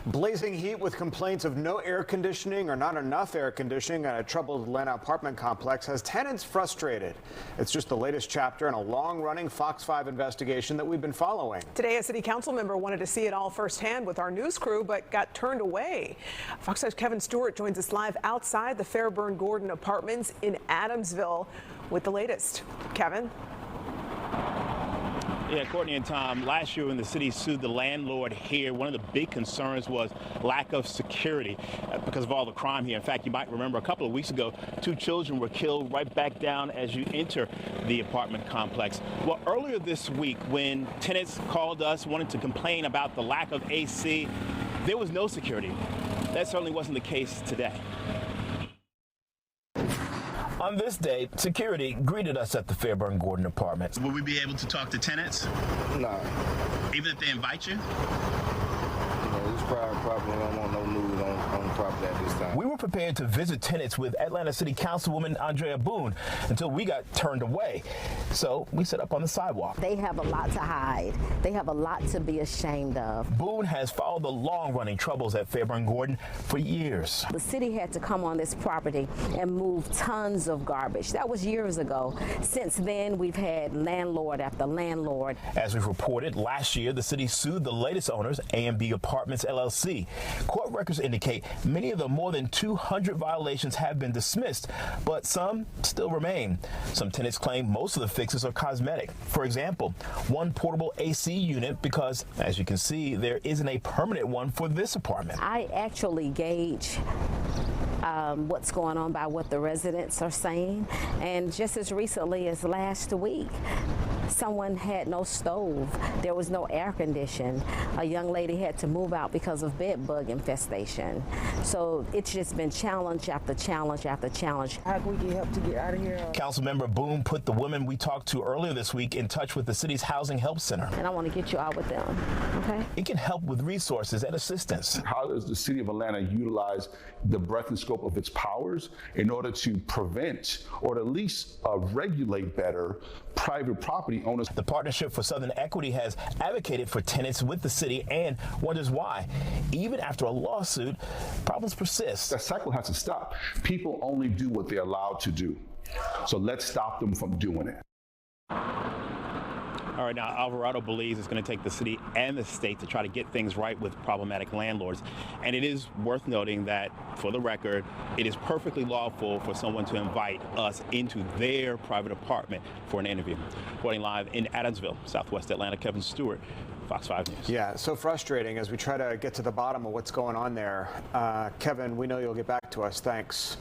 Blazing heat with complaints of no air conditioning or not enough air conditioning at a troubled Atlanta apartment complex has tenants frustrated. It's just the latest chapter in a long-running Fox 5 investigation that we've been following. Today, a city council member wanted to see it all firsthand with our news crew, but got turned away. Fox 5's Kevin Stewart joins us live outside the Fairburn Gordon Apartments in Adamsville with the latest. Kevin? Yeah, Courtney and Tom, last year when the city sued the landlord here, one of the big concerns was lack of security because of all the crime here. In fact, you might remember a couple of weeks ago, 2 children were killed right back down as you enter the apartment complex. Well, earlier this week, when tenants called us, wanted to complain about the lack of AC, there was no security. That certainly wasn't the case today. On this day, security greeted us at the Fairburn Gordon Apartments. Will we be able to talk to tenants? No. Even if they invite you? This private property, I don't want no news on property at this time. We were prepared to visit tenants with Atlanta City Councilwoman Andrea Boone until we got turned away. So we set up on the sidewalk. They have a lot to hide. They have a lot to be ashamed of. Boone has followed the long-running troubles at Fairburn Gordon for years. The city had to come on this property and move tons of garbage. That was years ago. Since then, we've had landlord after landlord. As we've reported, last year, the city sued the latest owners, A&B Apartments LLC. Court records indicate many of the more than 200 violations have been dismissed, but some still remain. Some tenants claim most of the fixes are cosmetic. For example, one portable AC unit because, as you can see, there isn't a permanent one for this apartment. I actually gauge what's going on by what the residents are saying, and just as recently as last week, someone had no stove. There was no air condition. A young lady had to move out because of bed bug infestation. So it's just been challenge after challenge after challenge. How can we get help to get out of here? Councilmember Boone put the women we talked to earlier this week in touch with the city's Housing Help Center. And I want to get you out with them, okay? It can help with resources and assistance. How does the city of Atlanta utilize the breadth and scope of its powers in order to prevent or at least regulate better private property owners? The Partnership for Southern Equity has advocated for tenants with the city and wonders why, even after a lawsuit, problems persist. That cycle has to stop. People only do what they're allowed to do. So let's stop them from doing it. All right, now Alvarado believes it's going to take the city and the state to try to get things right with problematic landlords. And it is worth noting that, for the record, it is perfectly lawful for someone to invite us into their private apartment for an interview. Reporting live in Adamsville, Southwest Atlanta, Kevin Stewart, Fox 5 News. Yeah, so frustrating as we try to get to the bottom of what's going on there. Kevin, we know you'll get back to us. Thanks.